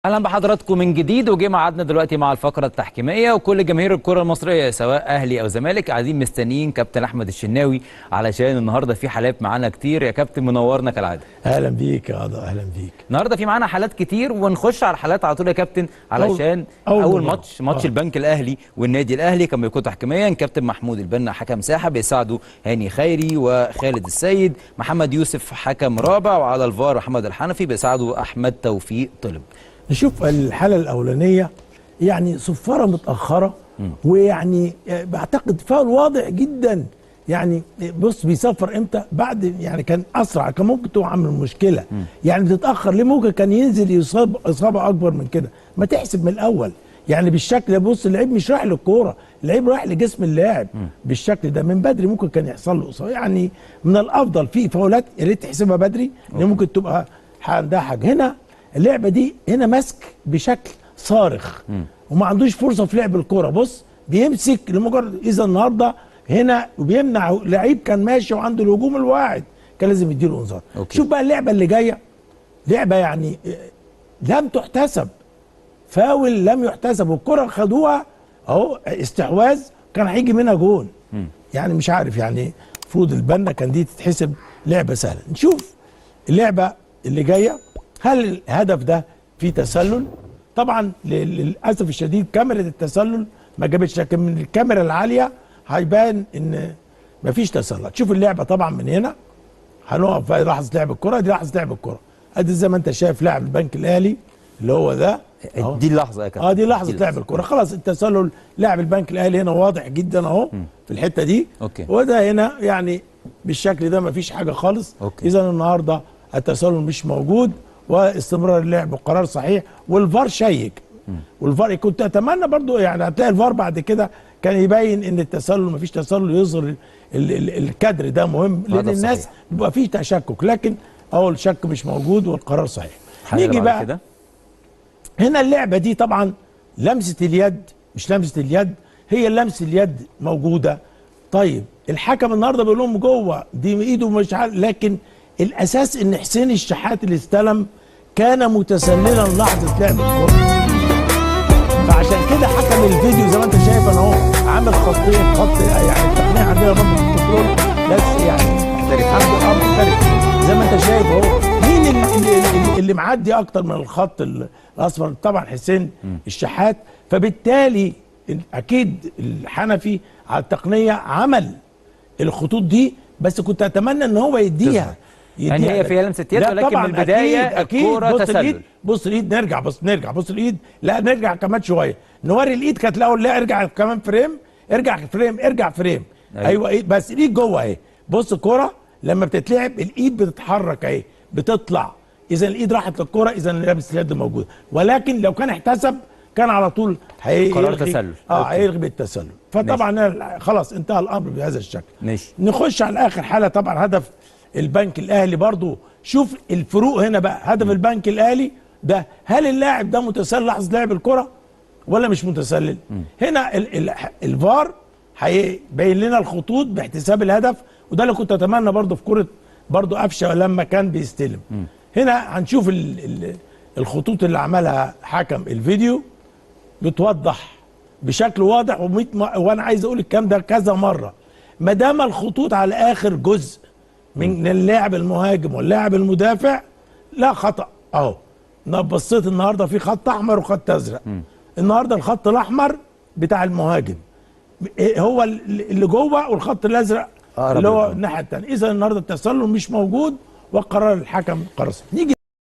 اهلا بحضراتكم من جديد، وجه ميعادنا دلوقتي مع الفقره التحكيميه، وكل جماهير الكره المصريه سواء اهلي او زمالك قاعدين مستنيين كابتن احمد الشناوي علشان النهارده في حالات معانا كتير. يا كابتن منورنا كالعاده. اهلا بيك يا قضا، اهلا بيك. النهارده في معانا حالات كتير ونخش على الحالات على طول يا كابتن، علشان اول ماتش البنك الاهلي والنادي الاهلي كان بيكون تحكيميا كابتن محمود البنا حكم ساحه، بيساعده هاني خيري وخالد السيد، محمد يوسف حكم رابع، وعلى الفار محمد الحنفي بيساعده احمد توفيق طلب. نشوف الحالة الأولانية، يعني صفارة متأخرة، ويعني بعتقد فاول واضح جدا. يعني بص بيصفر امتى؟ بعد يعني كان أسرع، كان ممكن تقع من المشكلة. يعني بتتأخر ليه؟ ممكن كان ينزل يصاب إصابة أكبر من كده. ما تحسب من الأول يعني بالشكل ده. بص اللعيب مش رايح للكورة، اللعيب رايح لجسم اللاعب بالشكل ده. من بدري ممكن كان يحصل له إصابة. يعني من الأفضل في فاولات يا ريت تحسبها بدري، لأن ممكن تبقى عندها حاجة. هنا اللعبه دي هنا ماسك بشكل صارخ وما عندوش فرصه في لعب الكره. بص بيمسك لمجرد اذا النهارده هنا وبيمنع لعيب كان ماشي وعنده الهجوم الواحد، كان لازم يديله انذار. شوف بقى اللعبه اللي جايه، لعبه يعني لم تحتسب، فاول لم يحتسب، والكره خدوها اهو استحواذ كان هيجي منها جون. يعني مش عارف، يعني المفروض البنا كان دي تتحسب لعبه سهله. نشوف اللعبه اللي جايه، هل الهدف ده فيه تسلل؟ طبعا للاسف الشديد كاميرا التسلل ما جابتش، لكن من الكاميرا العاليه هيبان ان مفيش تسلل. تشوف اللعبه طبعا من هنا هنقف في لحظه لعب الكره، دي لحظه لعب الكره، ادي زي ما انت شايف لاعب البنك الاهلي اللي هو ده، دي اللحظه يا كابتن. دي لحظه لعب الكره. خلاص التسلل لاعب البنك الاهلي هنا واضح جدا اهو في الحته دي. وده هنا يعني بالشكل ده مفيش حاجه خالص. اذا النهارده التسلل مش موجود، واستمرار اللعب وقرار صحيح، والفار شيك. والفار كنت اتمنى برضو يعني هتلاقي الفار بعد كده كان يبين ان التسلل مفيش تسلل، يظهر الكادر ده مهم، لان الناس بيبقى فيه تشكك، لكن اهو الشك مش موجود والقرار صحيح. نيجي بقى كده. هنا اللعبه دي طبعا لمسه اليد، مش لمسه اليد، هي لمسه اليد موجوده. طيب الحكم النهارده بيقول لهم جوه دي ايده مش عارف، لكن الاساس ان حسين الشحات اللي استلم كان متسللا لحظه لعب الكره. فعشان كده حكم الفيديو زي ما انت شايف انا اهو عامل خطين، خط يعني التقنيه عندنا برضه في الكنترول بس يعني عنده مختلف زي ما انت شايف اهو. مين اللي معدي اكتر من الخط الاصفر؟ طبعا حسين الشحات. فبالتالي اكيد الحنفي على التقنيه عمل الخطوط دي، بس كنت اتمنى ان هو يديها يعني هي فيها لمسه يد، ولكن من البدايه الكوره تسلل. بص الايد، نرجع بص الايد، لا نرجع كمان شويه نوري الايد كانت الاول، لا ارجع كمان فريم، ارجع فريم. ايوه ايد بس الايد جوه اهي. بص الكوره لما بتتلعب الايد بتتحرك اهي، بتطلع، اذا الايد راحت للكوره، اذا لمسه اليد موجوده. ولكن لو كان احتسب كان على طول قرار تسلل، هيلغي بالتسلل. فطبعا خلاص انتهى الامر بهذا الشكل. نخش على اخر حاله، طبعا هدف البنك الاهلي برضو. شوف الفروق هنا بقى، هدف البنك الاهلي ده، هل اللاعب ده متسلل لحظه لعب الكره ولا مش متسلل؟ هنا الفار هيبين لنا الخطوط باحتساب الهدف، وده اللي كنت اتمنى برضو في كره برضو قفشه لما كان بيستلم. هنا هنشوف الخطوط اللي عملها حكم الفيديو بتوضح بشكل واضح، وانا عايز اقول الكلام ده كذا مره. ما دام الخطوط على اخر جزء من اللاعب المهاجم واللاعب المدافع لا خطأ اهو. بصيت النهارده في خط احمر وخط ازرق. النهارده الخط الاحمر بتاع المهاجم هو اللي جوه، والخط الازرق اللي هو الناحيه الثانيه. اذا النهارده التسلل مش موجود، وقرار الحكم قرار. نيجي